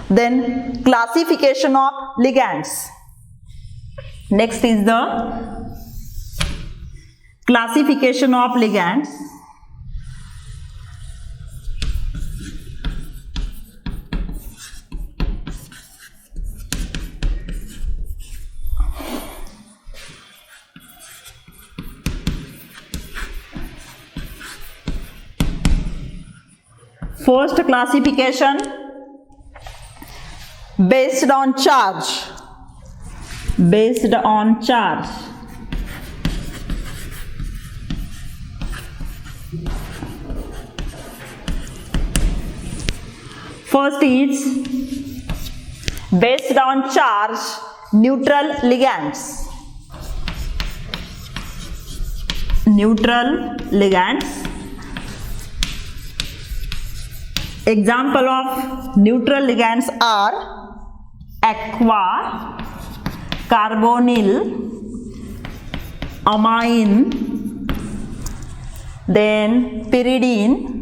Then classification of ligands. Next is the classification of ligands. First classification based on charge. Based on charge. First is based on charge neutral ligands. Neutral ligands. Example of neutral ligands are aqua, carbonyl, amine, then pyridine,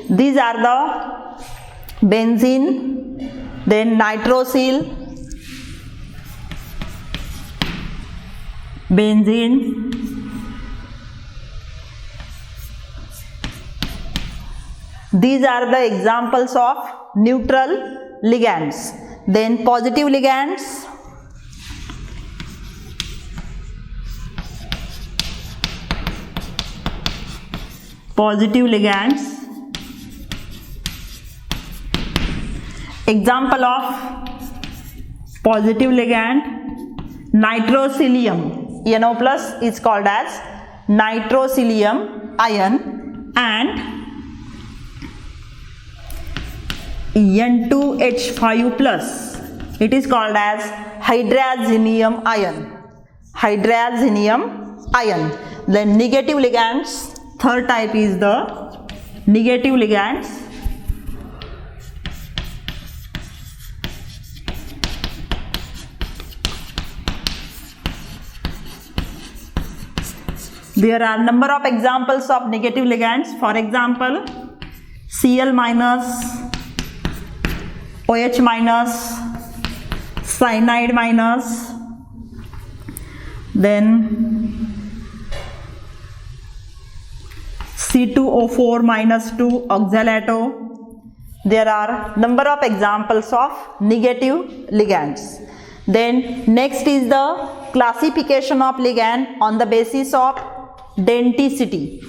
these are the benzene, then nitrosyl, benzene, these are the examples of neutral ligands. Then positive ligands, example of positive ligand, nitrosilium, NO plus is called as nitrosilium ion, and N2H5 plus, it is called as hydrazinium ion. Then negative ligands, third type is the negative ligands. There are number of examples of negative ligands. For example, Cl minus, OH minus, cyanide minus, then C2O4 minus 2 oxalato. There are number of examples of negative ligands. Then next is the classification of ligand on the basis of denticity.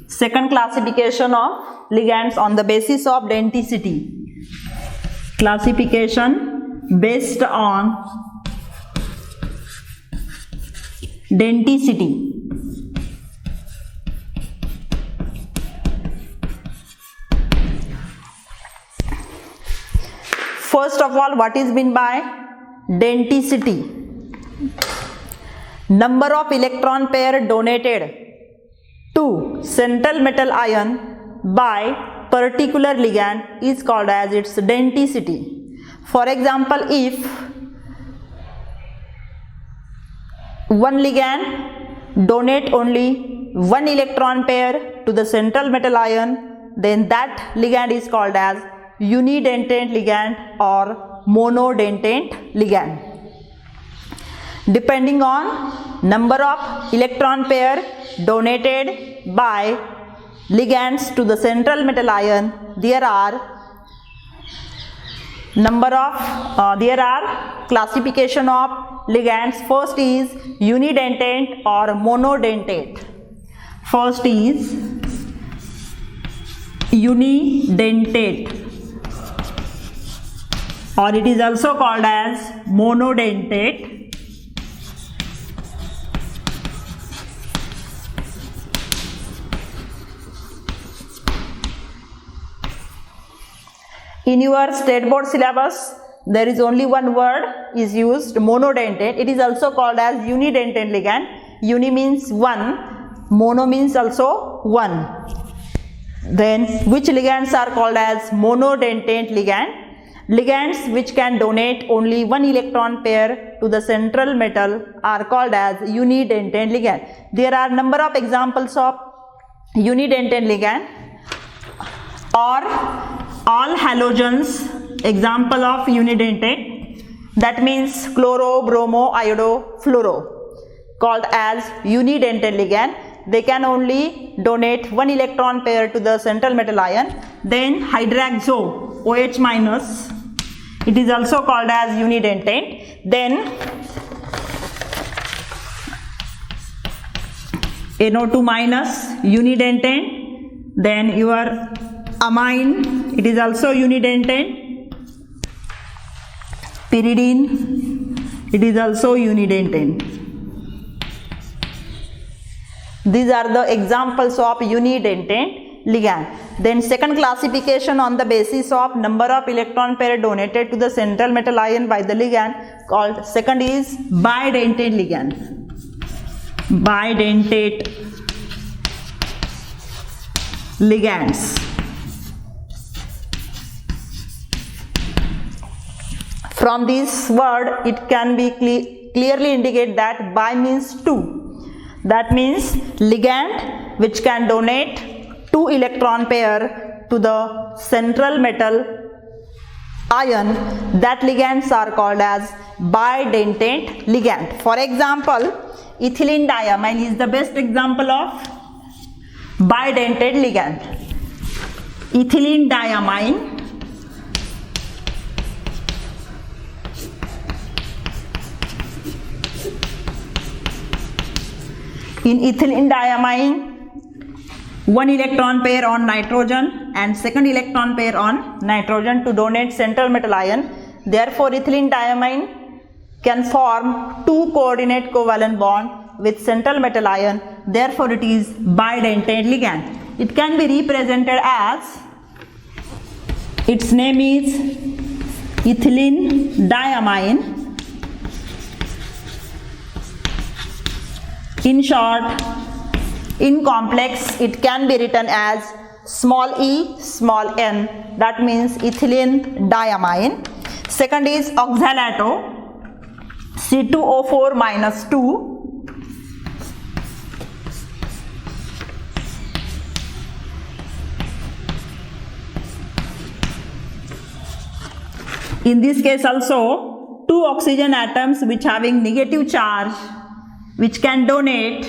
Second classification of ligands on the basis of denticity. Classification based on denticity. First of all, what is meant by denticity? Number of electron pair donated to central metal ion by particular ligand is called as its denticity. For example, if one ligand donate only one electron pair to the central metal ion, then that ligand is called as unidentate ligand or monodentate ligand. Depending on number of electron pair donated by ligands to the central metal ion, there are classification of ligands. First is unidentate or monodentate. First is unidentate, or it is also called as monodentate. In your state board syllabus, there is only one word is used, monodentate. It is also called as unidentate ligand. Uni means one, mono means also one. Then which ligands are called as monodentate ligand? Ligands which can donate only one electron pair to the central metal are called as unidentate ligand. There are number of examples of unidentate ligand. Or all halogens, example of unidentate, that means chloro, bromo, iodo, fluoro, called as unidentate ligand. They can only donate one electron pair to the central metal ion. Then hydroxo, OH minus, it is also called as unidentate. Then NO2 minus, unidentate. Then your amine, it is also unidentate. Pyridine, it is also unidentate. These are the examples of unidentate ligand. Then second classification on the basis of number of electron pair donated to the central metal ion by the ligand, called second is BiDentined ligand. BiDentate ligands. From this word, it can be clearly indicate that bi means two. That means ligand which can donate two electron pair to the central metal ion, that ligands are called as bidentate ligand. For example, ethylene diamine is the best example of bidentate ligand. Ethylene diamine, in ethylene diamine, one electron pair on nitrogen and second electron pair on nitrogen to donate central metal ion. Therefore, ethylene diamine can form two coordinate covalent bond with central metal ion. Therefore, it is bidentate ligand. It can be represented as, its name is ethylene diamine. In short, in complex, it can be written as small e, small n. That means ethylene diamine. Second is oxalato, C2O4 minus 2. In this case also, two oxygen atoms which having negative charge, which can donate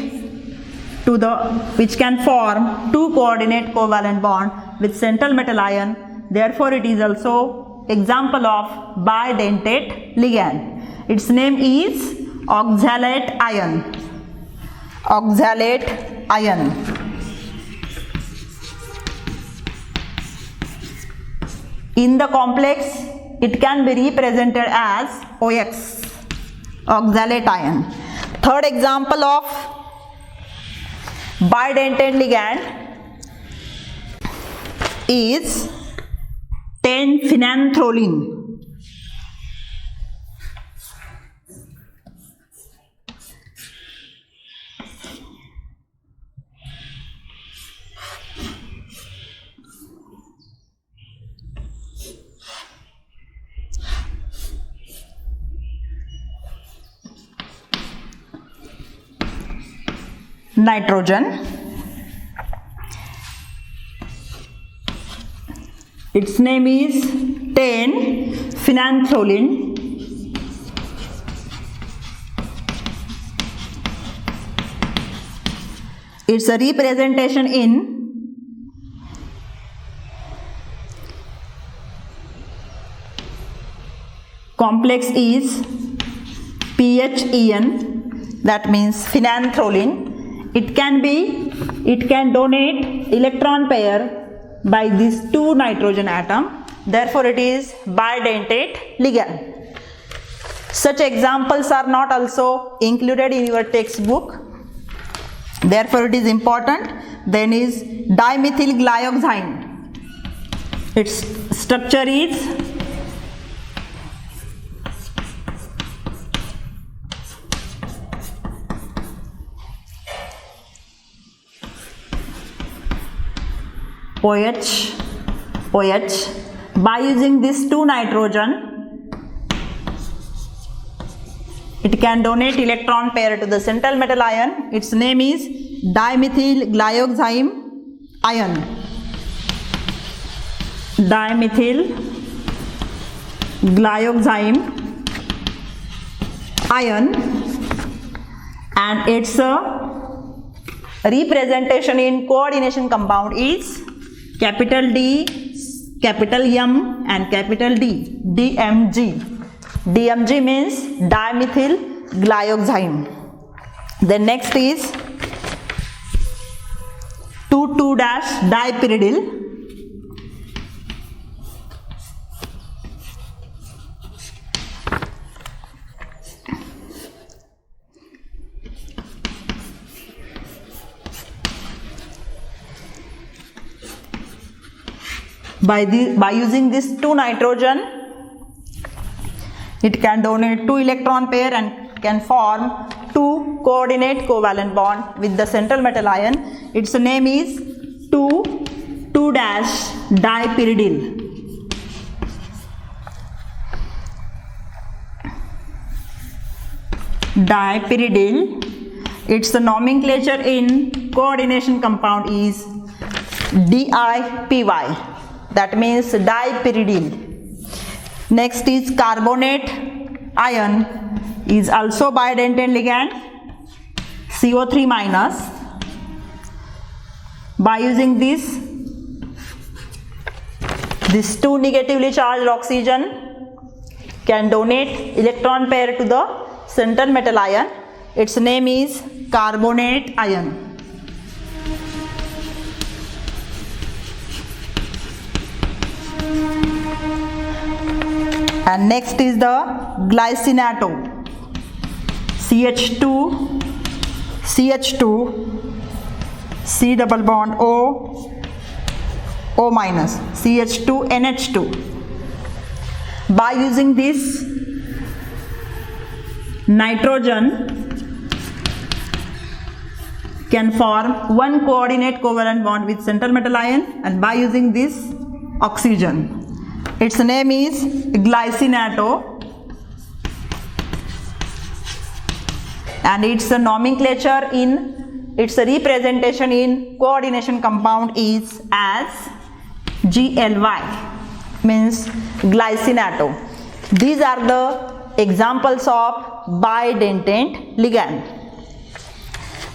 to the, which can form two coordinate covalent bond with central metal ion. Therefore, it is also example of bidentate ligand. Its name is oxalate ion. Oxalate ion. In the complex, it can be represented as OX, oxalate ion. Third example of bidentate ligand is 10-phenanthroline. Nitrogen. Its name is 10-phenanthroline. It's a representation in complex is PHEN, that means phenanthroline. It can donate electron pair by these two nitrogen atom. Therefore, it is bidentate ligand. Such examples are not also included in your textbook. Therefore, it is important. Then is dimethyl glyoxine. Its structure is OH. By using this 2 nitrogen, it can donate electron pair to the central metal ion. Its name is dimethyl glyoxime ion. Dimethyl glyoxime ion, and its representation in coordination compound is capital D, capital M and capital D, DMG. DMG means dimethyl glyoxime. Then next is 2,2-dipyridyl. By using this 2 nitrogen, it can donate 2 electron pair and can form 2 coordinate covalent bond with the central metal ion. Its name is 2,2-dipyridyl. Dipyridyl. Its nomenclature in coordination compound is DIPY. That means dipyridyl. Next is carbonate ion, is also BiDentined ligand, CO3 minus. By using this 2 negatively charged oxygen can donate electron pair to the central metal ion. Its name is carbonate ion. And next is the glycinato, CH2, C double bond O, O minus, CH2, NH2. By using this nitrogen can form 1 coordinate covalent bond with central metal ion, and by using this oxygen. Its name is glycinato, and its nomenclature in its representation in coordination compound is as GLY, means glycinato. These are the examples of BiDentined ligand.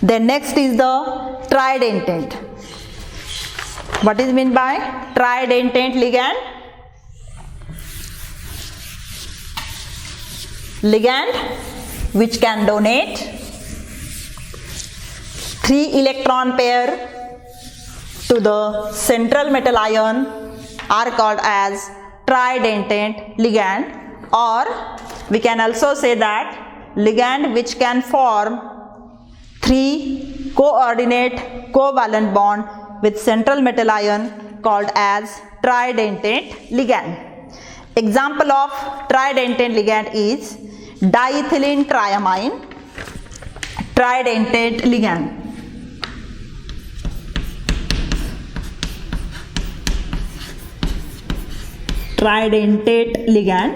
Then next is the tridentate. What is meant by tridentate ligand? Ligand which can donate 3 electron pair to the central metal ion are called as tridentate ligand, or we can also say that ligand which can form 3 coordinate covalent bond with central metal ion called as tridentate ligand. Example of tridentate ligand is diethylene triamine, tridentate ligand. Tridentate ligand.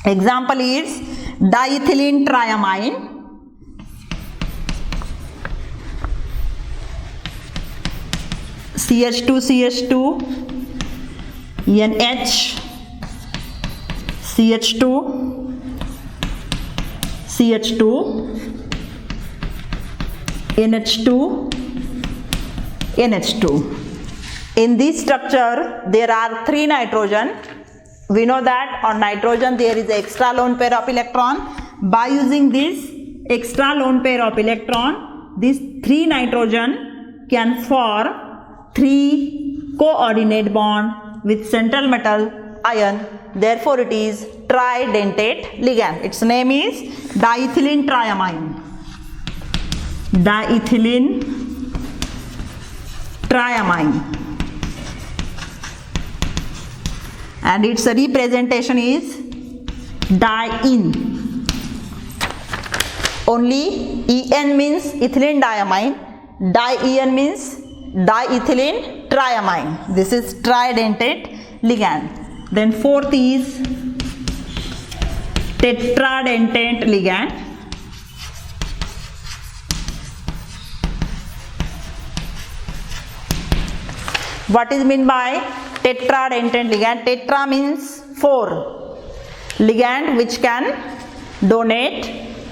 Example is diethylene triamine, CH2, NH, CH2, NH2, NH2. In this structure there are 3 nitrogen. We know that on nitrogen there is an extra lone pair of electron. By using this extra lone pair of electron, this 3 nitrogen can form 3 coordinate bond with central metal ion. Therefore it is tridentate ligand. Its name is diethylene triamine. Diethylene triamine. And its representation is di-ene. Only En means ethylene diamine, di-en means diethylene triamine. This is tridentate ligand. Then fourth is tetradentate ligand. What is meant by tetradentate ligand? Tetra means 4. Ligand which can donate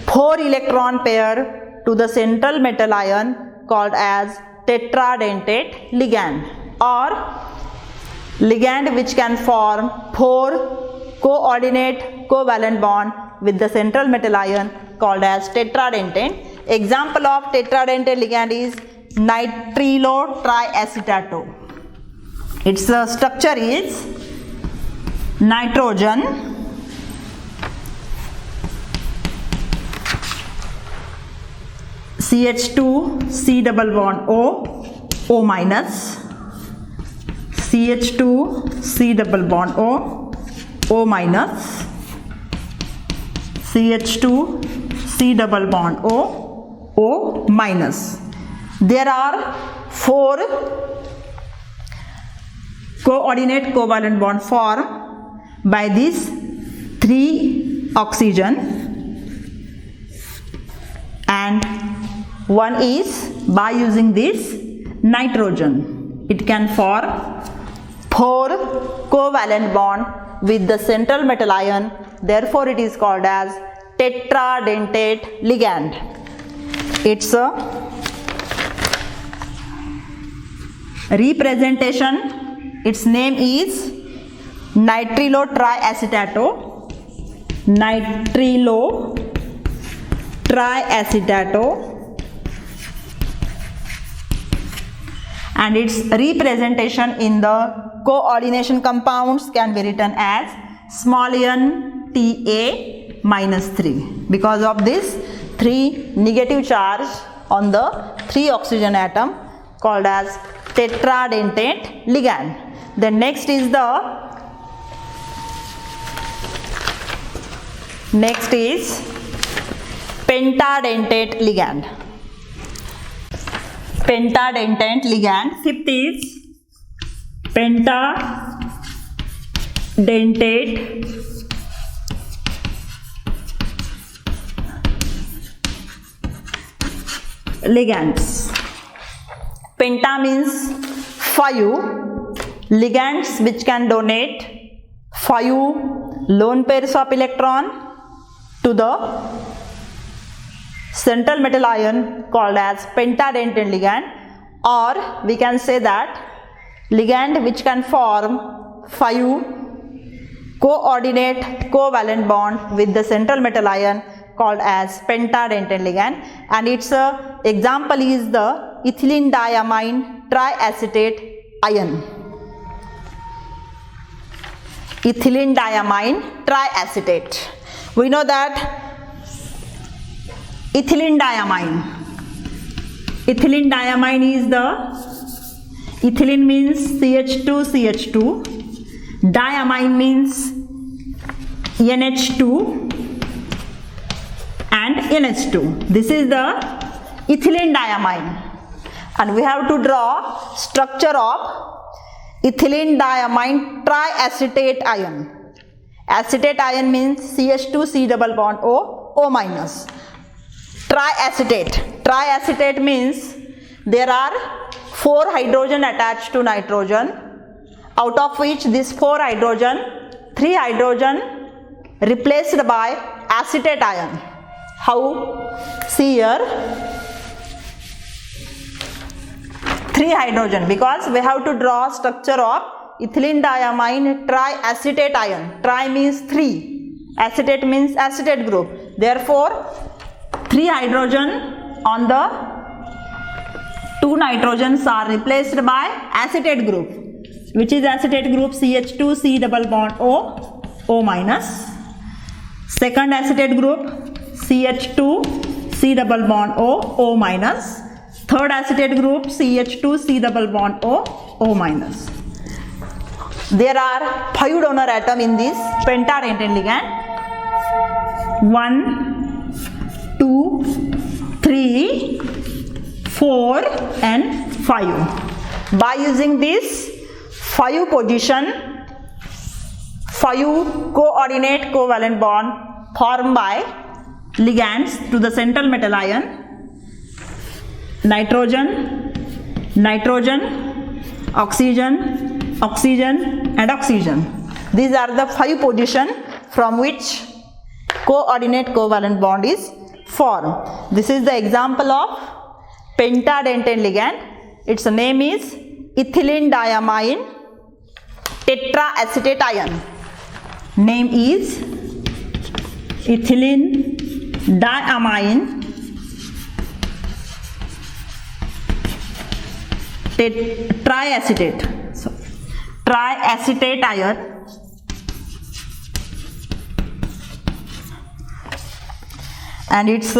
4 electron pair to the central metal ion called as tetradentate ligand, or ligand which can form 4 coordinate covalent bond with the central metal ion called as tetradentate. Example of tetradentate ligand is nitrilo triacetato. Its structure is nitrogen, CH2 C double bond O, O minus, CH2 C double bond O, O minus, CH2 C double bond O, O minus. There are 4 coordinate covalent bond formed by these 3 oxygen, and one is by using this nitrogen. It can form 4 covalent bond with the central metal ion, therefore it is called as tetradentate ligand. Its representation, its name is nitrilo triacetato, nitrilo triacetato, and its representation in the coordination compounds can be written as small n Ta minus 3 because of this 3 negative charge on the 3 oxygen atom called as tetradentate ligand. Then next is pentadentate ligand. Pentadentate ligand. Fifth is pentadentate ligands. Penta means 5 ligands which can donate 5 lone pairs of electron to the central metal ion called as pentadentate ligand, or we can say that ligand which can form 5 coordinate covalent bond with the central metal ion called as pentadentate ligand, and its example is the ethylene diamine triacetate ion. Ethylene diamine triacetate. We know that ethylene diamine is the ethylene means CH2, diamine means NH2 and NH2. This is the ethylene diamine, and we have to draw structure of ethylene diamine triacetate ion. Acetate ion means CH2 C double bond O, O minus. Triacetate means there are 4 hydrogen attached to nitrogen, out of which this 4 hydrogen, 3 hydrogen replaced by acetate ion. How? See here, 3 hydrogen, because we have to draw structure of ethylene diamine triacetate ion. Tri means 3, acetate means acetate group. Therefore, 3 hydrogen on the 2 nitrogens are replaced by acetate group. Which is acetate group? CH2 C double bond O, O minus. Second acetate group CH2 C double bond O, O minus. Third acetate group CH2 C double bond O, O minus. There are 5 donor atoms in this pentadentate ligand. 1, 2, 3, 4 and 5. By using this 5 position, 5 coordinate covalent bond formed by ligands to the central metal ion, nitrogen, nitrogen, oxygen, oxygen and oxygen. These are the 5 positions from which coordinate covalent bond is formed. This is the example of Pentadentate ligand. Its name is ethylene diamine tetraacetate ion. Name is ethylene diamine triacetate. So, triacetate ion. And its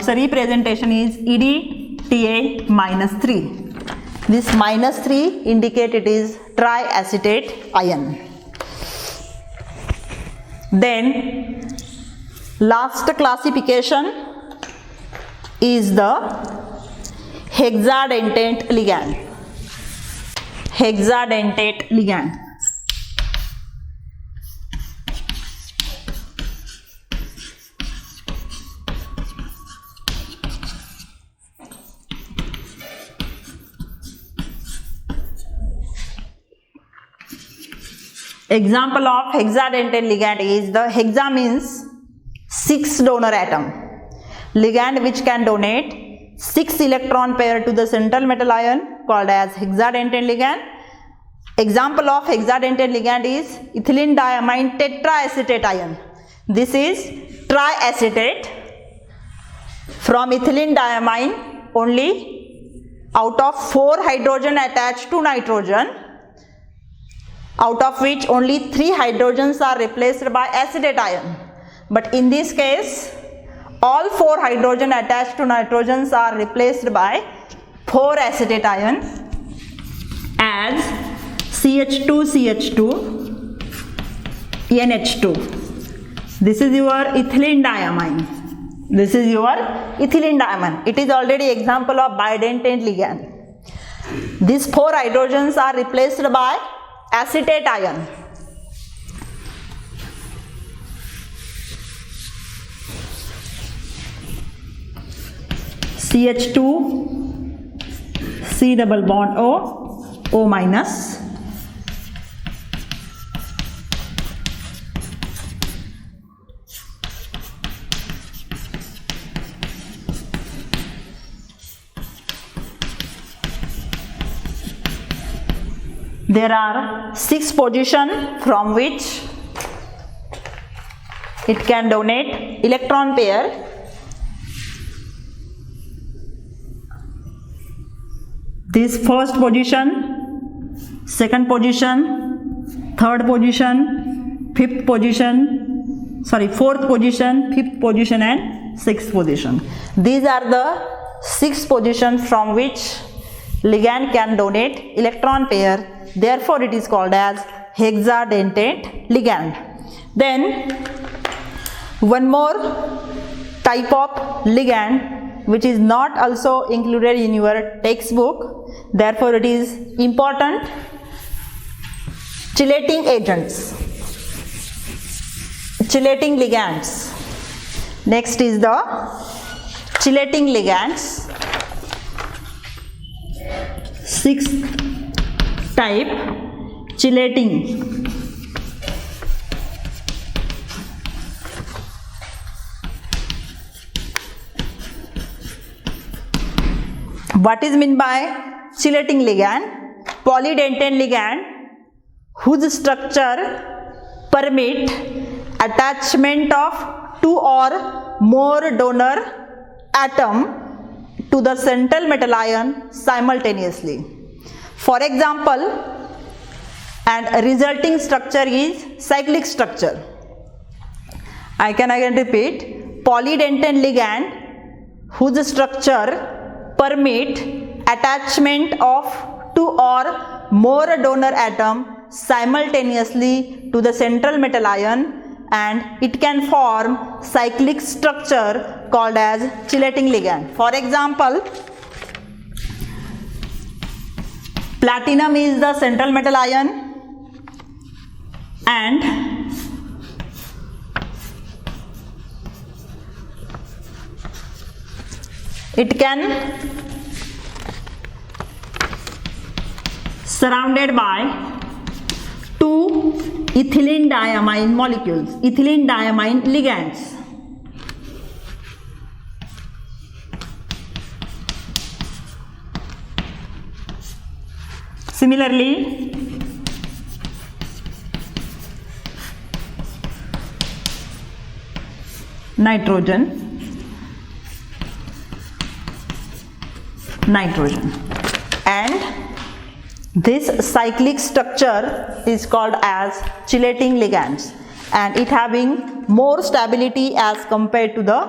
representation is EDTA -3. This -3 indicate it is triacetate ion. Then last classification is the hexadentate ligand. Hexadentate ligand. Example of hexadentate ligand is the hexa means 6 donor atom. Ligand which can donate 6 electron pair to the central metal ion called as hexadentate ligand. Example of hexadentate ligand is ethylene diamine tetraacetate ion. This is triacetate. From ethylene diamine only out of 4 hydrogen attached to nitrogen, out of which only 3 hydrogens are replaced by acetate ion. But in this case, all 4 hydrogen attached to nitrogens are replaced by 4 acetate ion as CH2CH2 NH2. This is your ethylene diamine. This is your ethylene diamine. It is already example of BiDentined ligand. These 4 hydrogens are replaced by acetate ion. CH2 C double bond O minus. There are 6 positions from which it can donate electron pair. This first position, second position, third position, fifth position, fourth position, fifth position and sixth position. These are the 6 positions from which ligand can donate electron pair. Therefore, it is called as hexadentate ligand. Then, one more type of ligand which is not also included in your textbook. Therefore, it is important. Chelating agents. Chelating ligands. Next is the chelating ligands. 6th type, chelating. What is meant by chelating ligand? Polydentate ligand whose structure permit attachment of 2 or more donor atom to the central metal ion simultaneously. For example, and resulting structure is cyclic structure. I can again repeat, polydentate ligand whose structure permit attachment of 2 or more donor atom simultaneously to the central metal ion, and it can form cyclic structure called as chelating ligand. For example, Platinum is the central metal ion and it can surrounded by two ethylene diamine molecules, ethylene diamine ligands. Similarly, nitrogen, and this cyclic structure is called as chelating ligands, and it having more stability as compared to the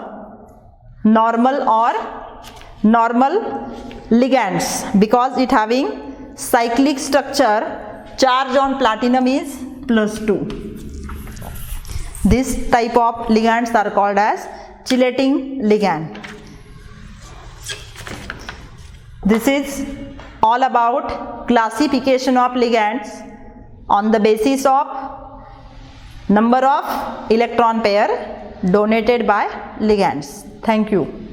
normal ligands, because it having cyclic structure. Charge on platinum is +2. This type of ligands are called as chelating ligand. This is all about classification of ligands on the basis of number of electron pair donated by ligands. Thank you.